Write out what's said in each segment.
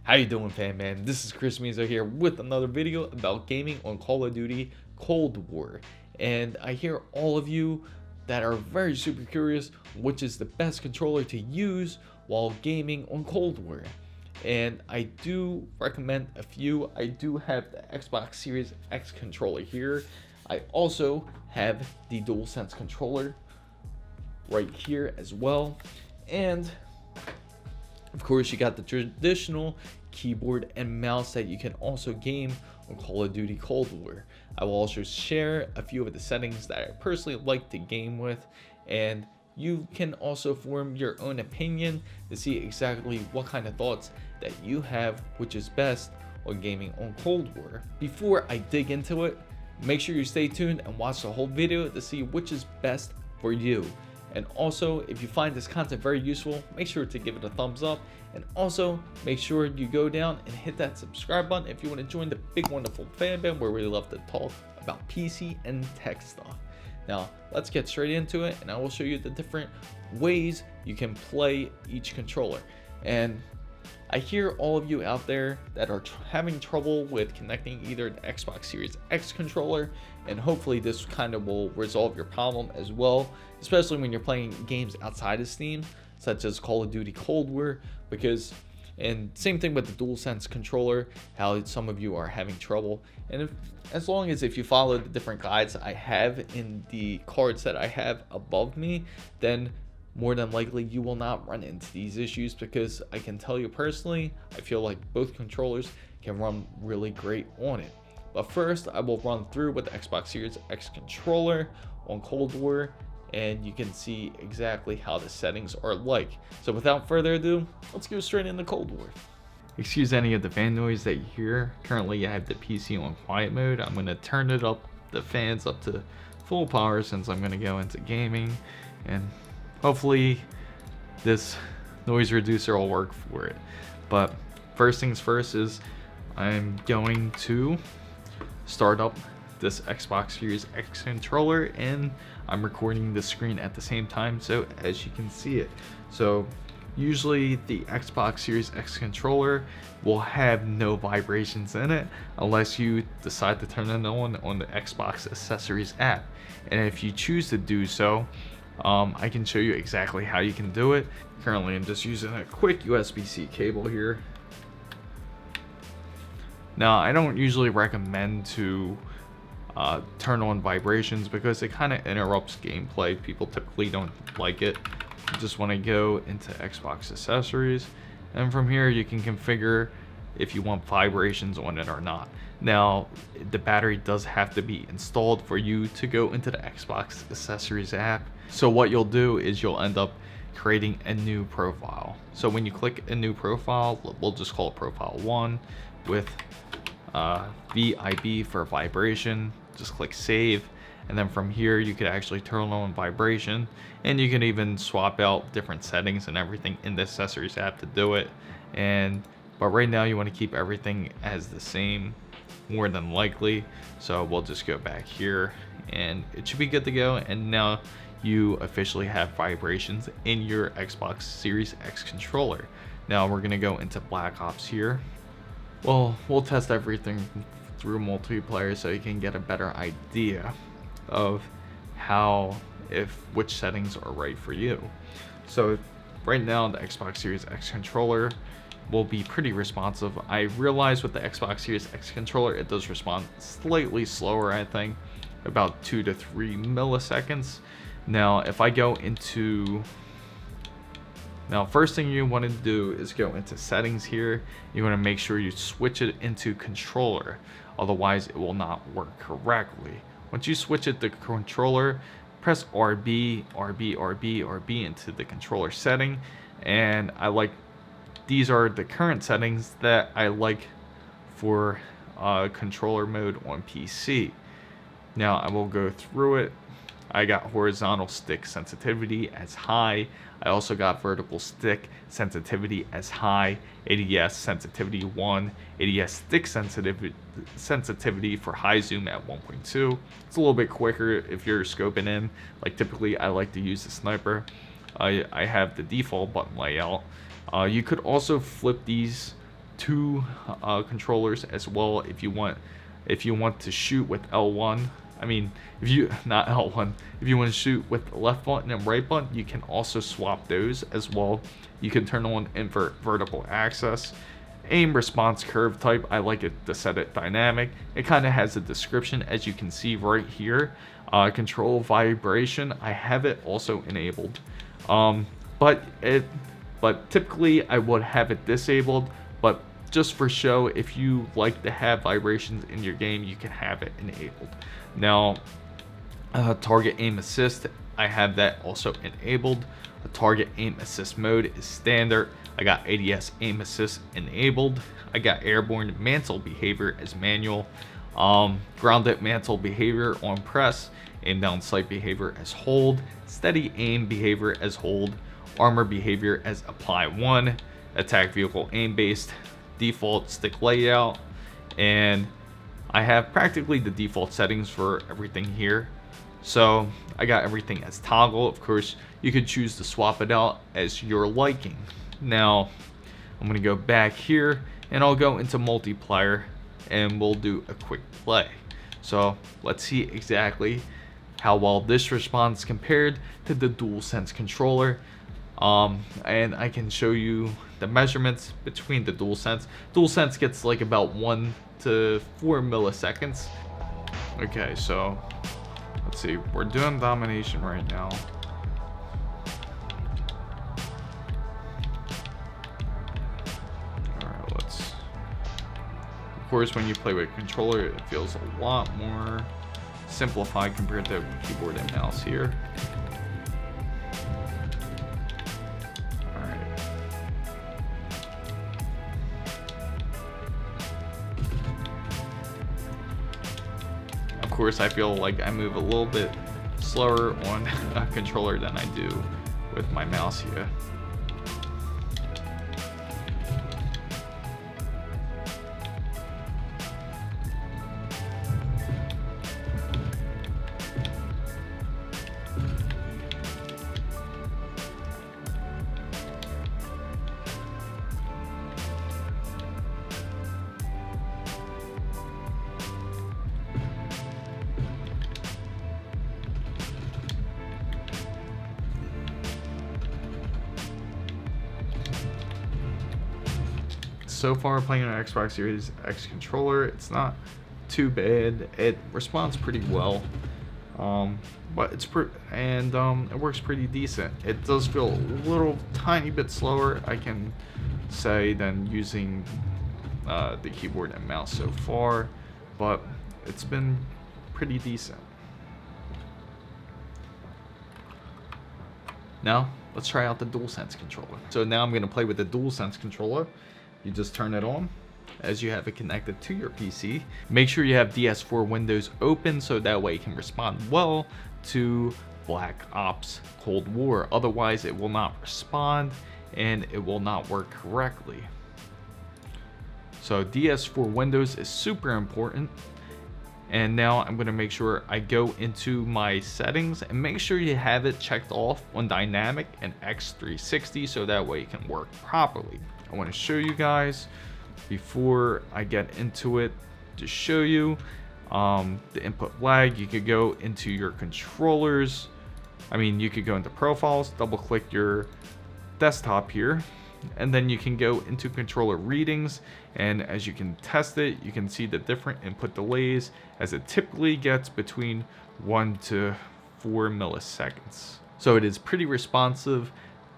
How you doing, fan man? This is Chris Mizo here with another video about gaming on Call of Duty Cold War. And I hear all of you that are very super curious which is the best controller to use while gaming on Cold War. And I do recommend a few. I do have the Xbox Series X controller here. I also have the Dualsense controller right here as well. And of course, you got the traditional keyboard and mouse that you can also game on Call of Duty Cold War. I will also share a few of the settings that I personally like to game with, and you can also form your own opinion to see exactly what kind of thoughts that you have, which is best when gaming on Cold War. Before I dig into it, make sure you stay tuned and watch the whole video to see which is best for you. And also, if you find this content very useful, make sure to give it a thumbs up. And also, make sure you go down and hit that subscribe button if you want to join the big wonderful fan band where we love to talk about PC and tech stuff. Now, let's get straight into it, and I will show you the different ways you can play each controller. And I hear all of you out there that are having trouble with connecting either the Xbox Series X controller, and hopefully this kind of will resolve your problem as well, especially when you're playing games outside of Steam, such as Call of Duty Cold War, and same thing with the DualSense controller, how some of you are having trouble. And as long as if you follow the different guides I have in the cards that I have above me, then more than likely you will not run into these issues, because I can tell you personally, I feel like both controllers can run really great on it. But first, I will run through with the Xbox Series X controller on Cold War, and you can see exactly how the settings are like. So without further ado, let's go straight into Cold War. Excuse any of the fan noise that you hear. Currently I have the PC on quiet mode. I'm going to turn it up, the fans up to full power, since I'm going to go into gaming, and hopefully this noise reducer will work for it. But first things first is I'm going to start up this Xbox Series X controller, and I'm recording the screen at the same time so as you can see it. So usually the Xbox Series X controller will have no vibrations in it unless you decide to turn it on the Xbox accessories app. And if you choose to do so, I can show you exactly how you can do it. Currently I'm just using a quick USB-C cable here. Now, I don't usually recommend to turn on vibrations because it kind of interrupts gameplay. People typically don't like it. You just want to go into Xbox accessories, and from here you can configure if you want vibrations on it or not. Now, the battery does have to be installed for you to go into the Xbox accessories app. So what you'll do is you'll end up creating a new profile. So when you click a new profile, we'll just call it profile 1 with VIB for vibration. Just click save, and then from here you could actually turn on vibration, and you can even swap out different settings and everything in the accessories app to do it. But right now you want to keep everything as the same, more than likely. So we'll just go back here and it should be good to go. And now you officially have vibrations in your Xbox Series X controller. Now we're gonna go into Black Ops here. Well, we'll test everything through multiplayer so you can get a better idea of which settings are right for you. So right now the Xbox Series X controller will be pretty responsive. I realize with the Xbox Series X controller it does respond slightly slower, I think about 2 to 3 milliseconds. Now if I go into first thing you want to do is go into settings here. You want to make sure you switch it into controller, otherwise it will not work correctly. Once you switch it to controller, press RB into the controller setting, and these are the current settings that I like for controller mode on PC. Now I will go through it. I got horizontal stick sensitivity as high. I also got vertical stick sensitivity as high, ADS sensitivity 1, ADS stick sensitivity for high zoom at 1.2. It's a little bit quicker if you're scoping in. Like typically I like to use the sniper. I have the default button layout. You could also flip these two controllers as well if you want to shoot with L1. I mean, if you not L1, if you want to shoot with the left button and right button, you can also swap those as well. You can turn on invert vertical axis. Aim response curve type, I like it to set it dynamic. It kind of has a description as you can see right here. Control vibration, I have it also enabled. But typically I would have it disabled, but just for show, if you like to have vibrations in your game, you can have it enabled. Now, target aim assist, I have that also enabled. The target aim assist mode is standard. I got ADS aim assist enabled. I got airborne mantle behavior as manual. Grounded mantle behavior on press. Aim down sight behavior as hold. Steady aim behavior as hold. Armor behavior as apply 1. Attack vehicle aim based. Default stick layout. And I have practically the default settings for everything here. So I got everything as toggle. Of course, you could choose to swap it out as your liking. Now, I'm going to go back here and I'll go into multiplayer and we'll do a quick play. So let's see exactly how well this responds compared to the Dualsense controller. And I can show you the measurements between the Dualsense. Dualsense gets like about 1 to 4 milliseconds. Okay, so let's see, we're doing domination right now. Alright, of course, when you play with a controller, it feels a lot more simplified compared to keyboard and mouse here. Of course, I feel like I move a little bit slower on a controller than I do with my mouse here. So far, playing on an Xbox Series X controller, it's not too bad. It responds pretty well, but it works pretty decent. It does feel a little tiny bit slower, I can say, than using the keyboard and mouse so far, but it's been pretty decent. Now, let's try out the Dualsense controller. So now I'm going to play with the Dualsense controller. You just turn it on as you have it connected to your PC. Make sure you have DS4 windows open so that way it can respond well to Black Ops Cold War. Otherwise, it will not respond and it will not work correctly. So DS4 windows is super important. And now I'm going to make sure I go into my settings and make sure you have it checked off on dynamic and X360 so that way it can work properly. I want to show you guys before I get into it to show you the input lag. You could go into your controllers. You could go into profiles, double click your desktop here, and then you can go into controller readings, and as you can test it, you can see the different input delays as it typically gets between 1 to 4 milliseconds. So it is pretty responsive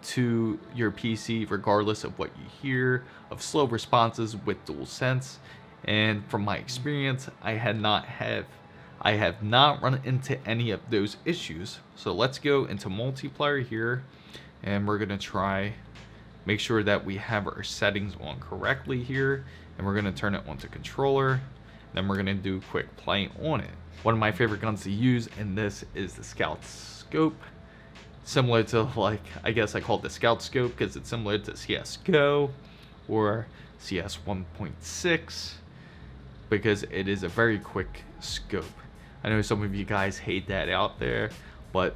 to your PC regardless of what you hear of slow responses with Dualsense. And from my experience, I have not run into any of those issues. So let's go into multiplayer here, and we're gonna try make sure that we have our settings on correctly here, and we're gonna turn it onto controller. Then we're gonna do quick play on it. One of my favorite guns to use in this is the Scout Scope. Similar to, like, I guess I call it the Scout Scope because it's similar to CSGO or CS 1.6 because it is a very quick scope. I know some of you guys hate that out there, but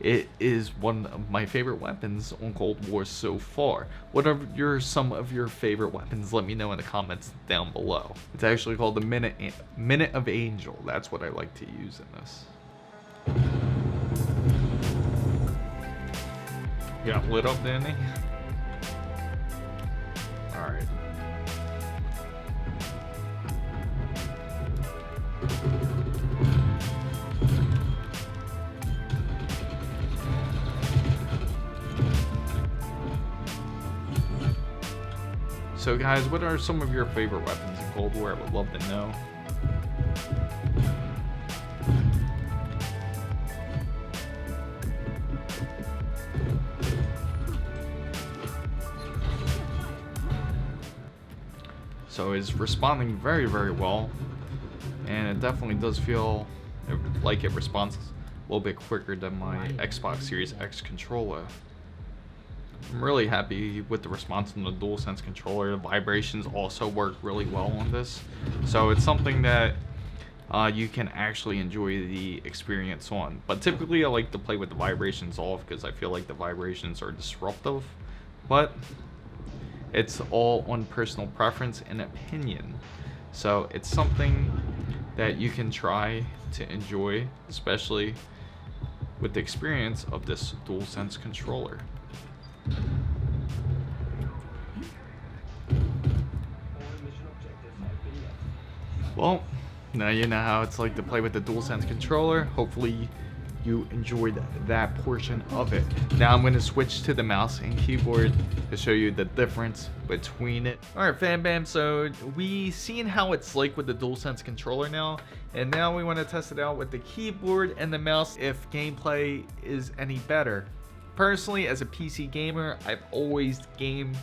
it is one of my favorite weapons on Cold War so far. What are some of your favorite weapons? Let me know in the comments down below. It's actually called the Minute of Angel. That's what I like to use in this. You got lit up, didn't he? Alright. So guys, what are some of your favorite weapons in Cold War? I would love to know. So it's responding very, very well, and it definitely does feel like it responds a little bit quicker than my Xbox Series X controller. I'm really happy with the response on the Dualsense controller. The vibrations also work really well on this, so it's something that you can actually enjoy the experience on. But typically I like to play with the vibrations off because I feel like the vibrations are disruptive, but it's all on personal preference and opinion. So it's something that you can try to enjoy, especially with the experience of this Dualsense controller. Well, now you know how it's like to play with the Dualsense controller. Hopefully you enjoyed that portion of it. Now I'm going to switch to the mouse and keyboard to show you the difference between it. Alright fam bam, so we seen how it's like with the Dualsense controller now, and now we want to test it out with the keyboard and the mouse if gameplay is any better. Personally, as a PC gamer, I've always gamed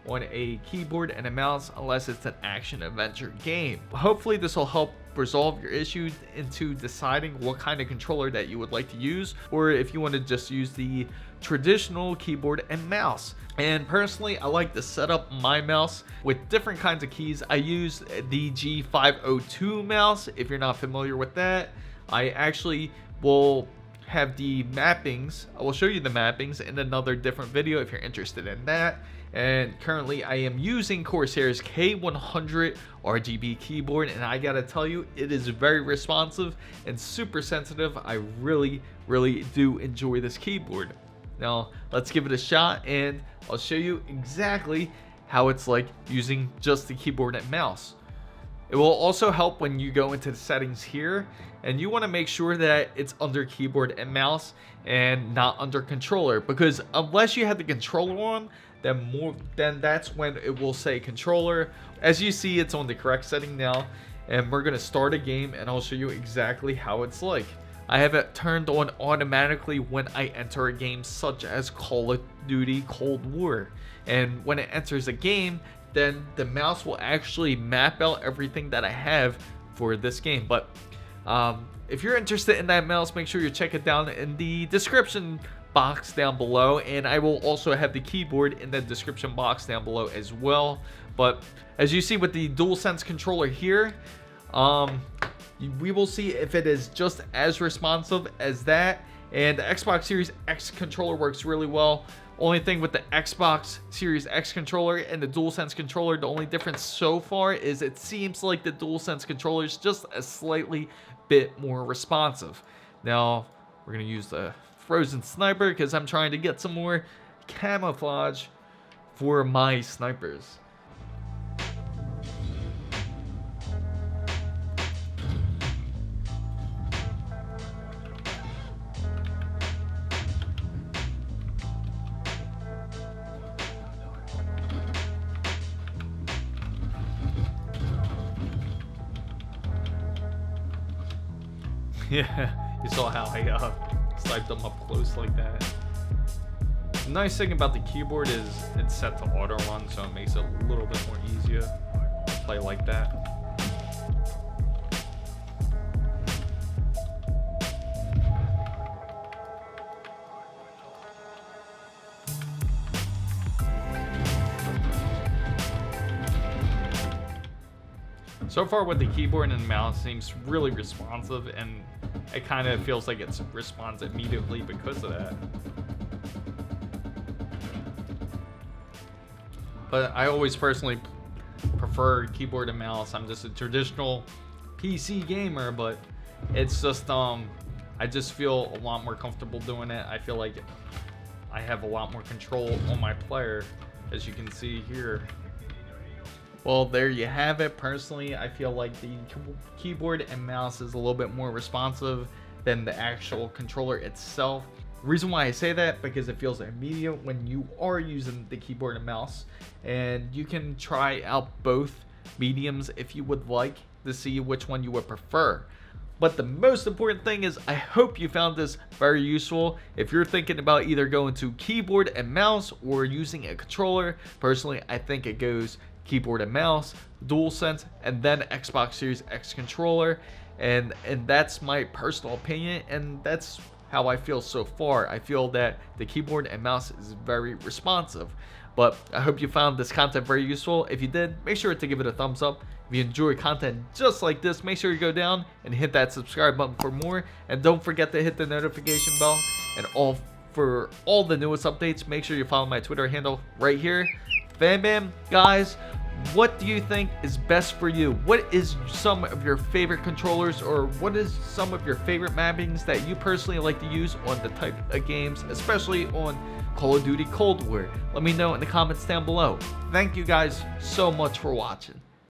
on a keyboard and a mouse unless it's an action adventure game. Hopefully this will help resolve your issue into deciding what kind of controller that you would like to use, or if you want to just use the traditional keyboard and mouse. And personally, I like to set up my mouse with different kinds of keys. I use the G502 mouse. If you're not familiar with that, I actually will have the mappings. I will show you the mappings in another different video if you're interested in that. And currently I am using Corsair's K100 RGB keyboard, and I gotta tell you, it is very responsive and super sensitive. I really do enjoy this keyboard. Now let's give it a shot and I'll show you exactly how it's like using just the keyboard and mouse. It will also help when you go into the settings here and you want to make sure that it's under keyboard and mouse and not under controller, because unless you have the controller on, then that's when it will say controller. As you see, it's on the correct setting now, and we're gonna start a game and I'll show you exactly how it's like. I have it turned on automatically when I enter a game such as Call of Duty Cold War, and when it enters a game, then the mouse will actually map out everything that I have for this game. But if you're interested in that mouse, make sure you check it down in the description box down below, and I will also have the keyboard in the description box down below as well. But as you see with the Dualsense controller here, we will see if it is just as responsive as that, and the Xbox Series X controller works really well. Only thing with the Xbox Series X controller and the Dualsense controller, the only difference so far is it seems like the Dualsense controller is just a slightly bit more responsive. Now we're gonna use the Frozen Sniper because I'm trying to get some more camouflage for my snipers. Yeah, you saw how I sniped them up close like that. The nice thing about the keyboard is it's set to auto run, so it makes it a little bit more easier to play like that. So far with the keyboard and mouse seems really responsive, and it kind of feels like it responds immediately because of that. But I always personally prefer keyboard and mouse. I'm just a traditional PC gamer, but it's just I just feel a lot more comfortable doing it. I feel like I have a lot more control on my player, as you can see here. Well, there you have it. Personally, I feel like the keyboard and mouse is a little bit more responsive than the actual controller itself. Reason why I say that, because it feels immediate when you are using the keyboard and mouse, and you can try out both mediums if you would like to see which one you would prefer. But the most important thing is, I hope you found this very useful. If you're thinking about either going to keyboard and mouse or using a controller, personally I think it goes keyboard and mouse, Dualsense, and then Xbox Series X controller, and that's my personal opinion, and that's how I feel so far. I feel that the keyboard and mouse is very responsive. But I hope you found this content very useful. If you did, make sure to give it a thumbs up. If you enjoy content just like this, make sure you go down and hit that subscribe button for more, and don't forget to hit the notification bell. And for all the newest updates, make sure you follow my Twitter handle right here. Bam, guys, what do you think is best for you? What is some of your favorite controllers, or what is some of your favorite mappings that you personally like to use on the type of games, especially on Call of Duty Cold War? Let me know in the comments down below. Thank you guys so much for watching.